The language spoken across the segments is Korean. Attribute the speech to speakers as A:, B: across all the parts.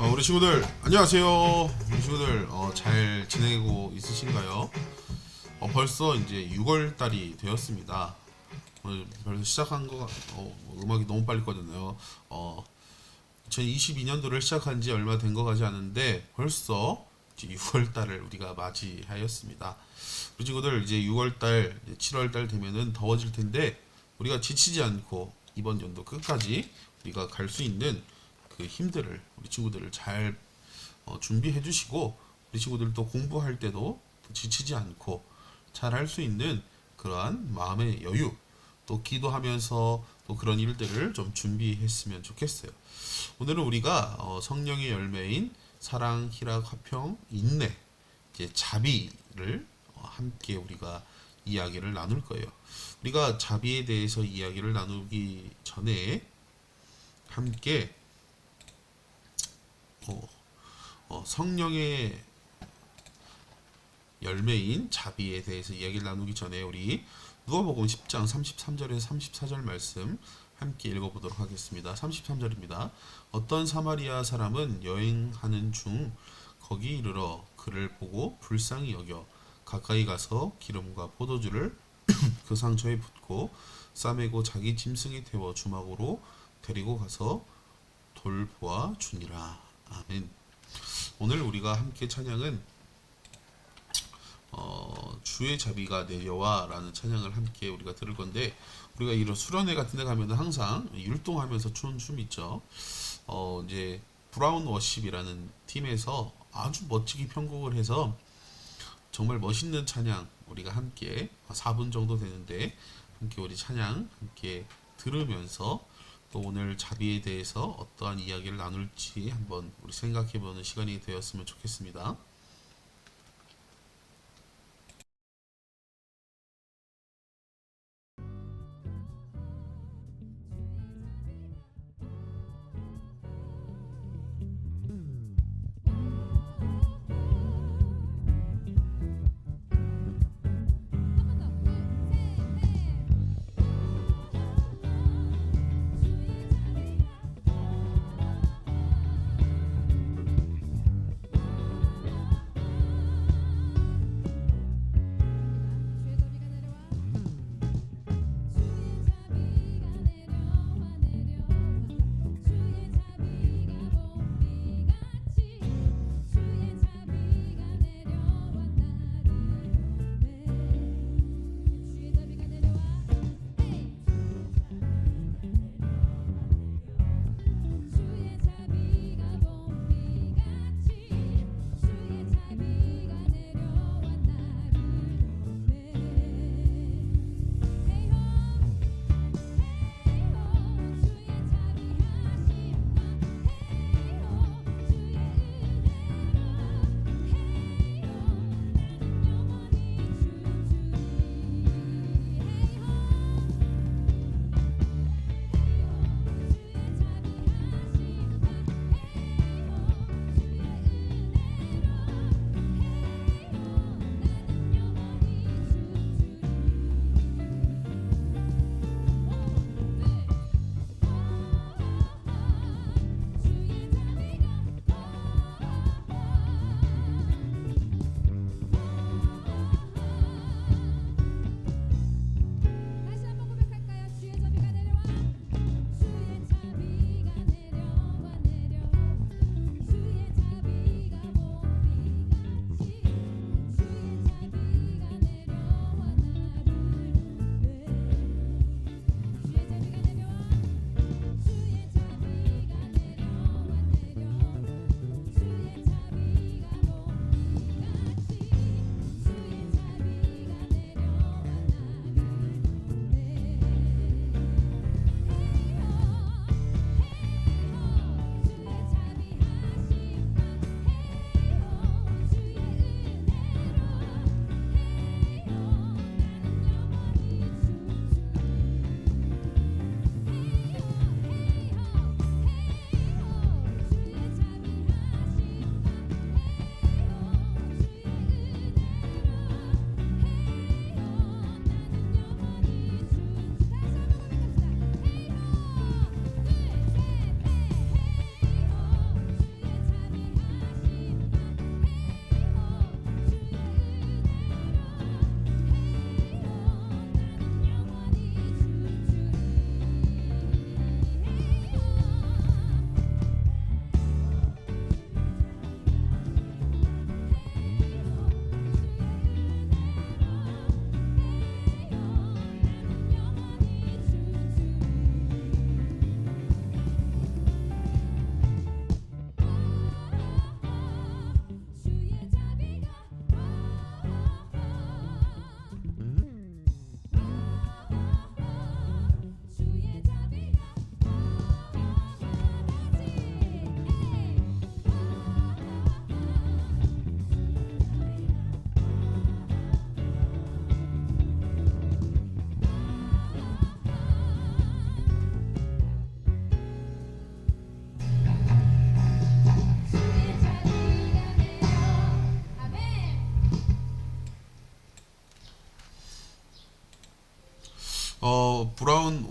A: 우리 친구들 안녕하세요. 우리 친구들 잘 지내고 있으신가요? 벌써 이제 6월 달이 되었습니다. 벌써 시작한 거 음악이 너무 빨리 꺼졌네요. 2022년도를 시작한 지 얼마 된 거 같지 않은데 벌써 이제 6월 달을 우리가 맞이하였습니다. 우리 친구들 이제 6월 달, 7월 달 되면은 더워질 텐데 우리가 지치지 않고 이번 연도 끝까지 우리가 갈 수 있는 그 힘들을 우리 친구들을 잘 준비해 주시고 우리 친구들도 공부할 때도 지치지 않고 잘 할 수 있는 그러한 마음의 여유 또 기도하면서 또 그런 일들을 좀 준비했으면 좋겠어요. 오늘은 우리가 성령의 열매인 사랑, 희락, 화평, 인내, 이제 자비를 함께 우리가 이야기를 나눌 거예요. 우리가 자비에 대해서 이야기를 나누기 전에 함께 성령의 열매인 자비에 대해서 이야기를 나누기 전에 우리 누가복음 10장 33절에서 34절 말씀 함께 읽어보도록 하겠습니다. 33절입니다. 어떤 사마리아 사람은 여행하는 중 거기 이르러 그를 보고 불쌍히 여겨 가까이 가서 기름과 포도주를 그 상처에 붓고 싸매고 자기 짐승에 태워 주막으로 데리고 가서 돌보아 주니라. 아멘. 오늘 우리가 함께 찬양은 주의 자비가 내려와라는 찬양을 함께 우리가 들을 건데 우리가 이런 수련회 같은 데 가면 항상 율동하면서 추는 춤 있죠. 이제 브라운 워십이라는 팀에서 아주 멋지게 편곡을 해서 정말 멋있는 찬양 우리가 함께 4분 정도 되는데 함께 우리 찬양 함께 들으면서 또 오늘 자비에 대해서 어떠한 이야기를 나눌지 한번 우리 생각해보는 시간이 되었으면 좋겠습니다.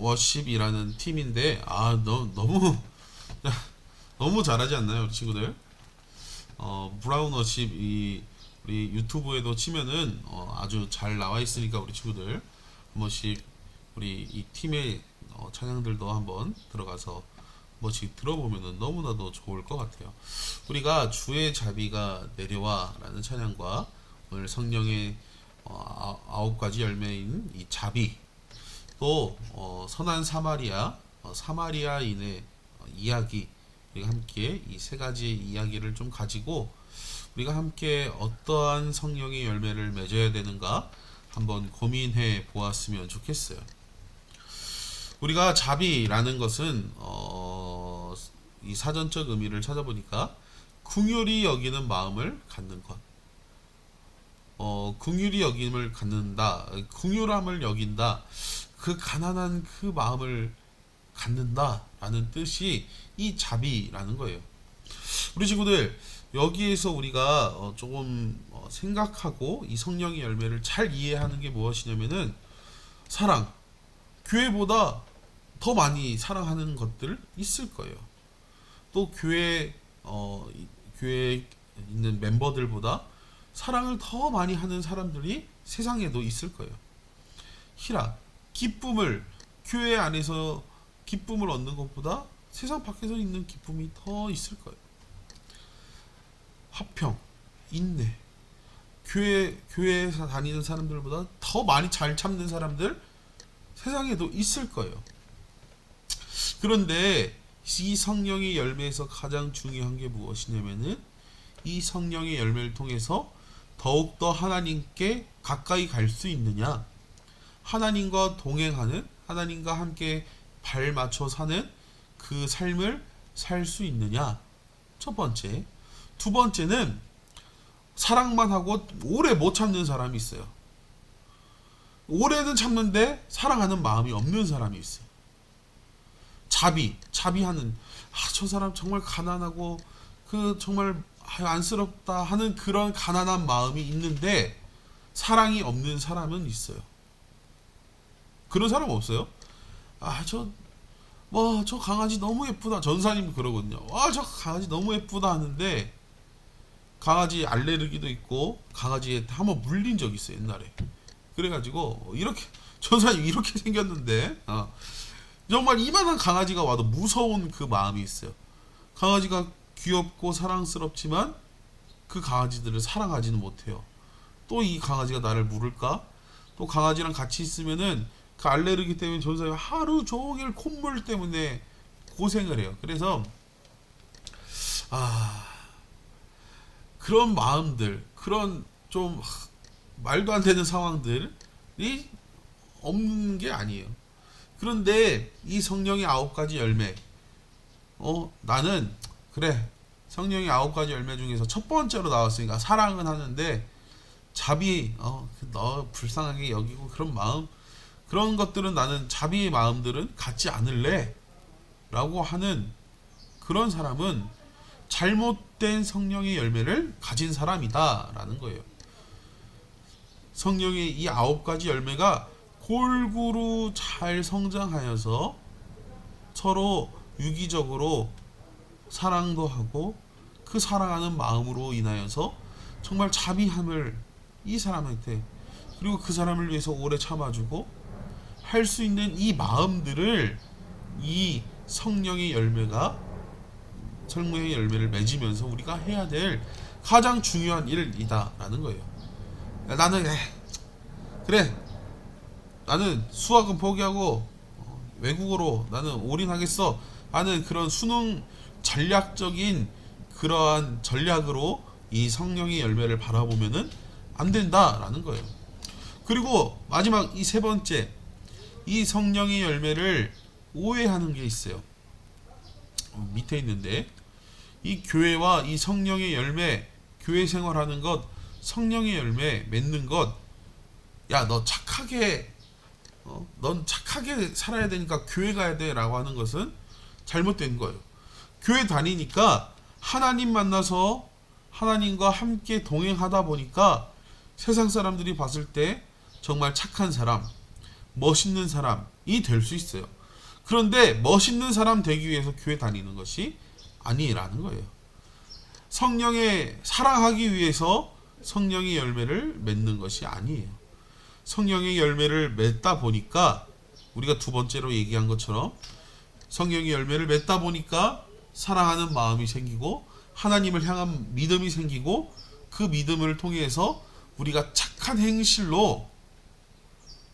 A: 워십이라는 팀인데 너무 너무 잘하지 않나요, 우리 친구들? 브라운 워십 우리 유튜브에도 치면은 아주 잘 나와 있으니까 우리 친구들 한 번씩 우리 이 팀의 찬양들도 한번 들어가서 한 번씩 들어보면은 너무나도 좋을 것 같아요. 우리가 주의 자비가 내려와라는 찬양과 오늘 성령의 9가지 열매인 이 자비, 또 선한 사마리아인의 이야기, 우리가 함께 이 세 가지의 이야기를 좀 가지고 우리가 함께 어떠한 성령의 열매를 맺어야 되는가 한번 고민해 보았으면 좋겠어요. 우리가 자비라는 것은 이 사전적 의미를 찾아보니까 긍휼히 여기는 마음을 갖는 것, 긍휼히 여김을 갖는다, 긍휼함을 여긴다, 그 가난한 그 마음을 갖는다라는 뜻이 이 자비라는 거예요. 우리 친구들, 여기에서 우리가 조금 생각하고 이 성령의 열매를 잘 이해하는 게 무엇이냐면은 사랑, 교회보다 더 많이 사랑하는 것들 있을 거예요. 또 교회에 있는 멤버들보다 사랑을 더 많이 하는 사람들이 세상에도 있을 거예요. 기쁨을, 교회 안에서 기쁨을 얻는 것보다 세상 밖에서 있는 기쁨이 더 있을 거예요. 화평, 인내, 교회에서 다니는 사람들보다 더 많이 잘 참는 사람들 세상에도 있을 거예요. 그런데 이 성령의 열매에서 가장 중요한 게 무엇이냐면은 이 성령의 열매를 통해서 더욱더 하나님께 가까이 갈 수 있느냐, 하나님과 동행하는, 하나님과 함께 발 맞춰 사는 그 삶을 살 수 있느냐, 첫 번째. 두 번째는 사랑만 하고 오래 못 참는 사람이 있어요. 오래는 참는데 사랑하는 마음이 없는 사람이 있어요. 자비하는, 저 사람 정말 가난하고 정말 안쓰럽다 하는 그런 가난한 마음이 있는데 사랑이 없는 사람은 있어요. 그런 사람 없어요? 저 강아지 너무 예쁘다. 전사님 그러거든요. 저 강아지 너무 예쁘다 하는데 강아지 알레르기도 있고 강아지에 한번 물린 적이 있어요, 옛날에. 그래가지고 이렇게 전사님 이렇게 생겼는데 정말 이만한 강아지가 와도 무서운 그 마음이 있어요. 강아지가 귀엽고 사랑스럽지만 그 강아지들을 사랑하지는 못해요. 또 이 강아지가 나를 물을까? 또 강아지랑 같이 있으면은 그 알레르기 때문에 전사님 하루 종일 콧물 때문에 고생을 해요. 그래서 그런 마음들, 그런 좀 말도 안 되는 상황들이 없는 게 아니에요. 그런데 이 성령의 9가지 열매, 나는 그래, 성령의 9가지 열매 중에서 첫 번째로 나왔으니까 사랑은 하는데 자비, 너 불쌍하게 여기고 그런 마음, 그런 것들은 나는 자비의 마음들은 갖지 않을래 라고 하는 그런 사람은 잘못된 성령의 열매를 가진 사람이다 라는 거예요. 성령의 이 9가지 열매가 골고루 잘 성장하여서 서로 유기적으로 사랑도 하고 그 사랑하는 마음으로 인하여서 정말 자비함을 이 사람한테, 그리고 그 사람을 위해서 오래 참아주고 할 수 있는 이 마음들을 이 성령의 열매를 맺으면서 우리가 해야 될 가장 중요한 일이다 라는 거예요. 나는 그래, 나는 수학은 포기하고 외국어로 나는 올인하겠어 하는 그런 수능 전략적인 그러한 전략으로 이 성령의 열매를 바라보면은 안 된다라는 거예요. 그리고 마지막 이 세 번째, 이 성령의 열매를 오해하는 게 있어요. 밑에 있는데 이 교회와 이 성령의 열매, 교회 생활하는 것, 성령의 열매 맺는 것, 너 착하게 넌 착하게 살아야 되니까 교회 가야 돼 라고 하는 것은 잘못된 거예요. 교회 다니니까 하나님 만나서 하나님과 함께 동행하다 보니까 세상 사람들이 봤을 때 정말 착한 사람, 멋있는 사람이 될 수 있어요. 그런데 멋있는 사람 되기 위해서 교회 다니는 것이 아니라는 거예요. 성령에 사랑하기 위해서 성령의 열매를 맺는 것이 아니에요. 성령의 열매를 맺다 보니까 우리가 두 번째로 얘기한 것처럼 성령의 열매를 맺다 보니까 사랑하는 마음이 생기고 하나님을 향한 믿음이 생기고 그 믿음을 통해서 우리가 착한 행실로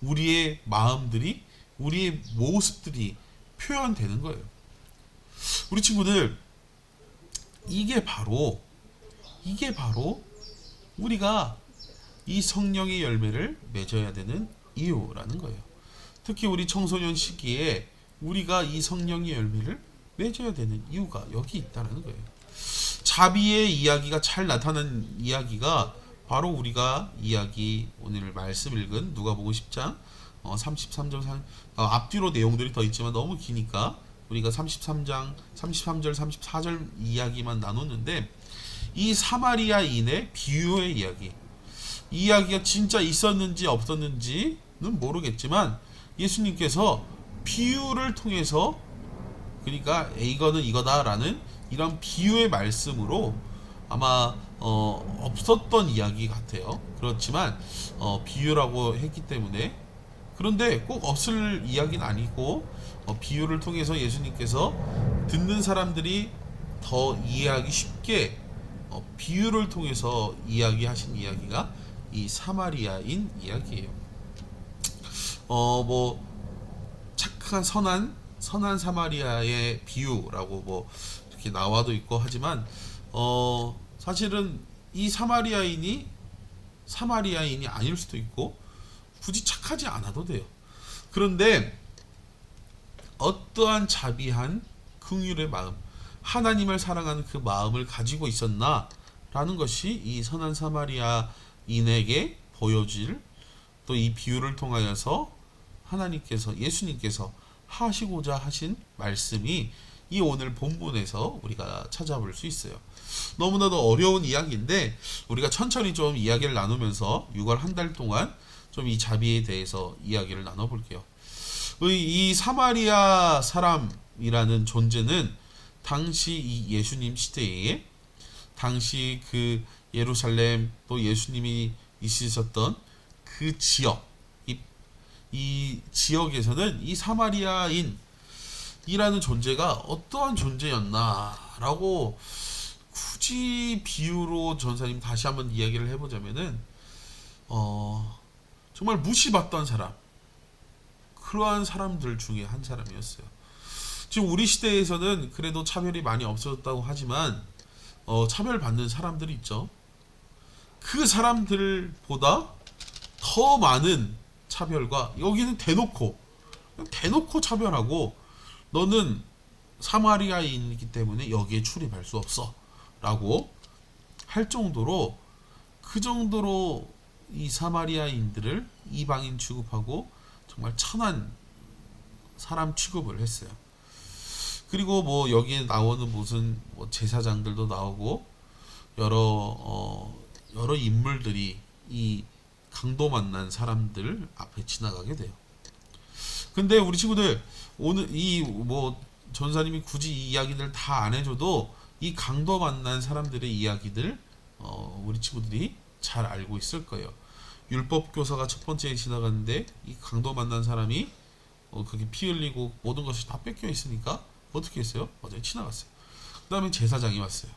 A: 우리의 마음들이 우리의 모습들이 표현되는 거예요. 우리 친구들 이게 바로 우리가 이 성령의 열매를 맺어야 되는 이유라는 거예요. 특히 우리 청소년 시기에 우리가 이 성령의 열매를 맺어야 되는 이유가 여기 있다는 거예요. 자비의 이야기가 잘 나타난 이야기가 바로 우리가 이야기 오늘 말씀 읽은 누가복음 10장 33절 앞뒤로 내용들이 더 있지만 너무 기니까 우리가 33장 33절 34절 이야기만 나눴는데 이 사마리아인의 비유의 이야기, 이 이야기가 진짜 있었는지 없었는지는 모르겠지만 예수님께서 비유를 통해서 그러니까 이거는 이거다라는 이런 비유의 말씀으로 아마 없었던 이야기 같아요. 그렇지만 비유라고 했기 때문에 그런데 꼭 없을 이야기는 아니고 비유를 통해서 예수님께서 듣는 사람들이 더 이해하기 쉽게 비유를 통해서 이야기하신 이야기가 이 사마리아인 이야기예요. 뭐 착한 선한 사마리아의 비유라고 뭐 이렇게 나와도 있고 하지만 사실은 이 사마리아인이 아닐 수도 있고 굳이 착하지 않아도 돼요. 그런데 어떠한 자비한 긍휼의 마음, 하나님을 사랑하는 그 마음을 가지고 있었나라는 것이 이 선한 사마리아인에게 보여질 또 이 비유를 통하여서 예수님께서 하시고자 하신 말씀이 이 오늘 본문에서 우리가 찾아볼 수 있어요. 너무나도 어려운 이야기인데 우리가 천천히 좀 이야기를 나누면서 6월 한 달 동안 좀 이 자비에 대해서 이야기를 나눠볼게요. 이 사마리아 사람이라는 존재는 당시 이 예수님 시대에 당시 그 예루살렘 또 예수님이 있으셨던 그 지역 이 지역에서는 이 사마리아인이라는 존재가 어떠한 존재였나라고 굳이 비유로 전사님 다시 한번 이야기를 해보자면은 정말 무시받던 사람, 그러한 사람들 중에 한 사람이었어요. 지금 우리 시대에서는 그래도 차별이 많이 없어졌다고 하지만 차별받는 사람들이 있죠. 그 사람들보다 더 많은 차별과 여기는 대놓고 차별하고 너는 사마리아인이기 때문에 여기에 출입할 수 없어 라고 할 정도로 그 정도로 이 사마리아인들을 이방인 취급하고 정말 천한 사람 취급을 했어요. 그리고 뭐 여기에 나오는 무슨 뭐 제사장들도 나오고 여러 인물들이 이 강도 만난 사람들 앞에 지나가게 돼요. 근데 우리 친구들 오늘 이 뭐 전사님이 굳이 이 이야기들 다 안 해줘도 이 강도 만난 사람들의 이야기들 우리 친구들이 잘 알고 있을 거예요. 율법 교사가 첫 번째에 지나갔는데 이 강도 만난 사람이 그게 피 흘리고 모든 것이 다 뺏겨 있으니까 어떻게 했어요? 맞아요, 지나갔어요. 그 다음에 제사장이 왔어요.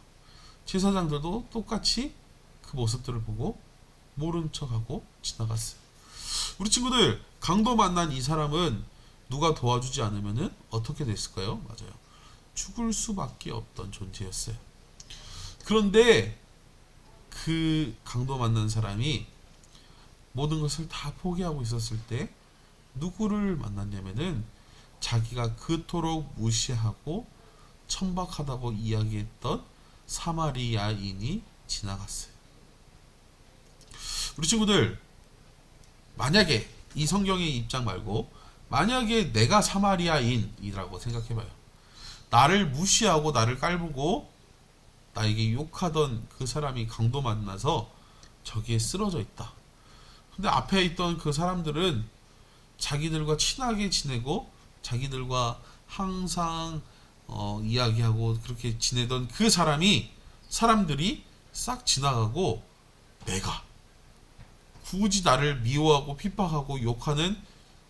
A: 제사장들도 똑같이 그 모습들을 보고 모른 척하고 지나갔어요. 우리 친구들 강도 만난 이 사람은 누가 도와주지 않으면은 어떻게 됐을까요? 맞아요, 죽을 수밖에 없던 존재였어요. 그런데 그 강도 만난 사람이 모든 것을 다 포기하고 있었을 때 누구를 만났냐면은 자기가 그토록 무시하고 천박하다고 이야기했던 사마리아인이 지나갔어요. 우리 친구들 만약에 이 성경의 입장 말고 만약에 내가 사마리아인이라고 생각해봐요. 나를 무시하고 나를 깔보고 나에게 욕하던 그 사람이 강도 만나서 저기에 쓰러져 있다. 근데 앞에 있던 그 사람들은 자기들과 친하게 지내고 자기들과 항상 이야기하고 그렇게 지내던 그 사람들이 싹 지나가고 내가 굳이 나를 미워하고 핍박하고 욕하는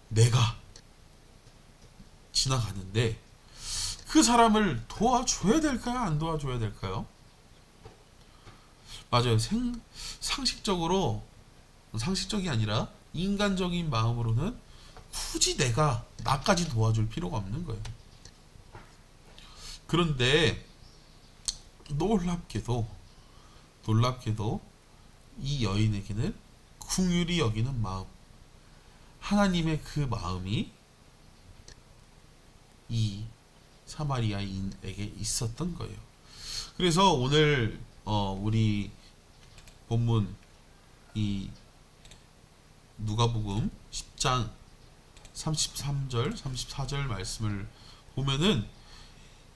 A: 내가 지나가는데 그 사람을 도와줘야 될까요? 안 도와줘야 될까요? 맞아요. 상식적이 아니라 인간적인 마음으로는 굳이 내가 나까지 도와줄 필요가 없는 거예요. 그런데 놀랍게도 이 여인에게는 긍휼히 여기는 마음, 하나님의 그 마음이 이 사마리아인에게 있었던 거예요. 그래서 오늘 우리 본문 이 누가복음 10장 33절, 34절 말씀을 보면은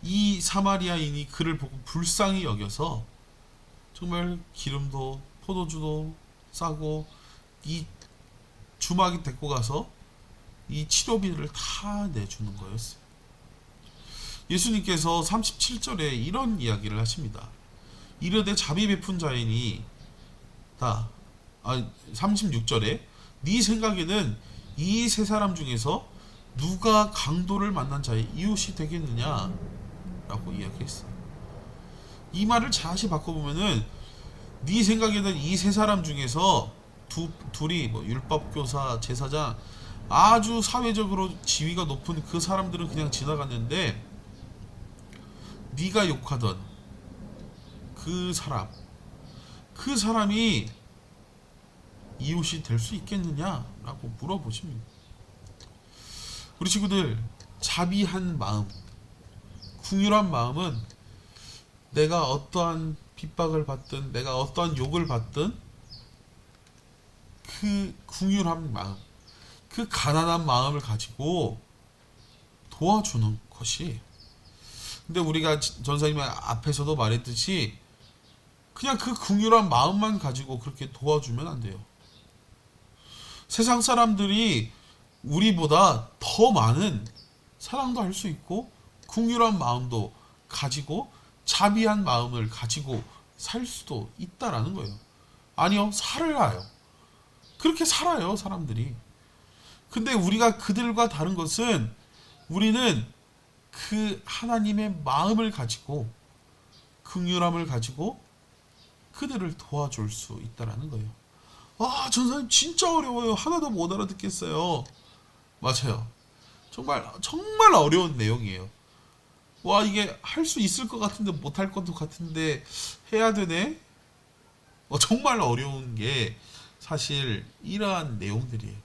A: 이 사마리아인이 그를 보고 불쌍히 여겨서 정말 기름도 포도주도 싸고 이 주막에 데리고 가서 이 치료비를 다 내주는 거였어요. 예수님께서 37절에 이런 이야기를 하십니다. 이르되 자비 베푼 자인이 36절에 네 생각에는 이 세 사람 중에서 누가 강도를 만난 자의 이웃이 되겠느냐 라고 이야기했어요. 이 말을 자세히 바꿔보면은 네 생각에는 이 세 사람 중에서 둘이 율법교사, 제사장 아주 사회적으로 지위가 높은 그 사람들은 그냥 지나갔는데 네가 욕하던 그 사람이 이웃이 될 수 있겠느냐라고 물어보십니다. 우리 친구들, 자비한 마음, 긍휼한 마음은 내가 어떠한 핍박을 받든 내가 어떠한 욕을 받든 그 긍휼한 마음, 그 가난한 마음을 가지고 도와주는 것이. 근데 우리가 전사님 앞에서도 말했듯이 그냥 그 긍휼한 마음만 가지고 그렇게 도와주면 안 돼요. 세상 사람들이 우리보다 더 많은 사랑도 할 수 있고 긍휼한 마음도 가지고 자비한 마음을 가지고 살 수도 있다라는 거예요. 아니요, 살아요. 그렇게 살아요, 사람들이. 근데 우리가 그들과 다른 것은 우리는 그 하나님의 마음을 가지고 긍휼함을 가지고 그들을 도와줄 수 있다라는 거예요. 전사님 진짜 어려워요. 하나도 못 알아듣겠어요. 맞아요. 정말 어려운 내용이에요. 이게 할 수 있을 것 같은데 못할 것도 같은데 해야 되네. 정말 어려운 게 사실 이러한 내용들이에요.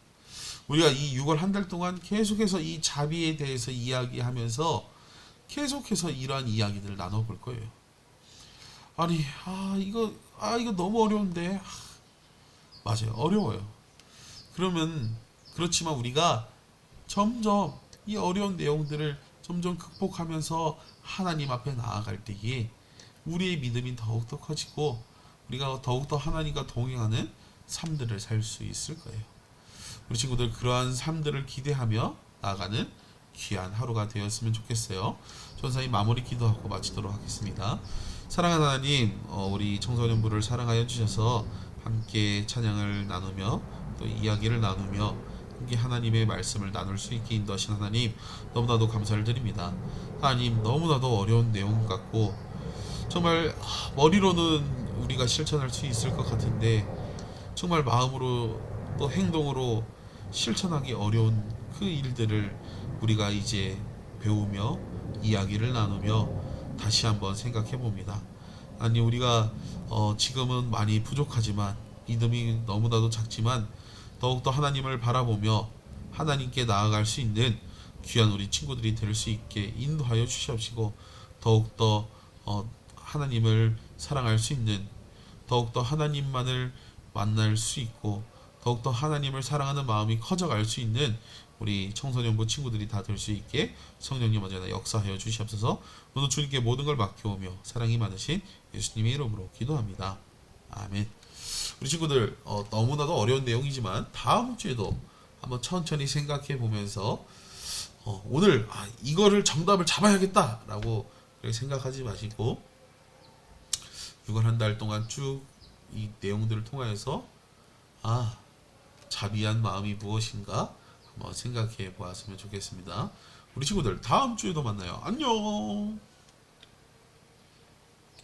A: 우리가 이 6월 한 달 동안 계속해서 이 자비에 대해서 이야기하면서 계속해서 이러한 이야기들을 나눠볼 거예요. 이거 너무 어려운데. 맞아요. 어려워요. 그렇지만 우리가 점점 이 어려운 내용들을 점점 극복하면서 하나님 앞에 나아갈 때에 우리의 믿음이 더욱더 커지고 우리가 더욱더 하나님과 동행하는 삶들을 살 수 있을 거예요. 우리 친구들 그러한 삶들을 기대하며 나아가는 귀한 하루가 되었으면 좋겠어요. 전사님 마무리 기도하고 마치도록 하겠습니다. 사랑하는 하나님, 우리 청소년부를 사랑하여 주셔서 함께 찬양을 나누며 또 이야기를 나누며 함께 하나님의 말씀을 나눌 수 있게 인도하신 하나님, 너무나도 감사를 드립니다. 하나님, 너무나도 어려운 내용 같고 정말 머리로는 우리가 실천할 수 있을 것 같은데 정말 마음으로 또 행동으로 실천하기 어려운 그 일들을 우리가 이제 배우며 이야기를 나누며 다시 한번 생각해 봅니다. 아니, 우리가 지금은 많이 부족하지만 믿음이 너무나도 작지만 더욱더 하나님을 바라보며 하나님께 나아갈 수 있는 귀한 우리 친구들이 될 수 있게 인도하여 주시옵시고 더욱더 하나님을 사랑할 수 있는, 더욱더 하나님만을 만날 수 있고 더욱더 하나님을 사랑하는 마음이 커져갈 수 있는 우리 청소년부 친구들이 다 될 수 있게 성령님 언제나 역사하여 주시옵소서. 오늘 주님께 모든 걸 맡겨오며 사랑이 많으신 예수님의 이름으로 기도합니다. 아멘. 우리 친구들 너무나도 어려운 내용이지만 다음 주에도 한번 천천히 생각해 보면서 오늘 이거를 정답을 잡아야겠다라고 그렇게 생각하지 마시고 6월 한 달 동안 쭉 이 내용들을 통하여서 자비한 마음이 무엇인가 한번 생각해 보았으면 좋겠습니다. 우리 친구들 다음 주에도 만나요. 안녕.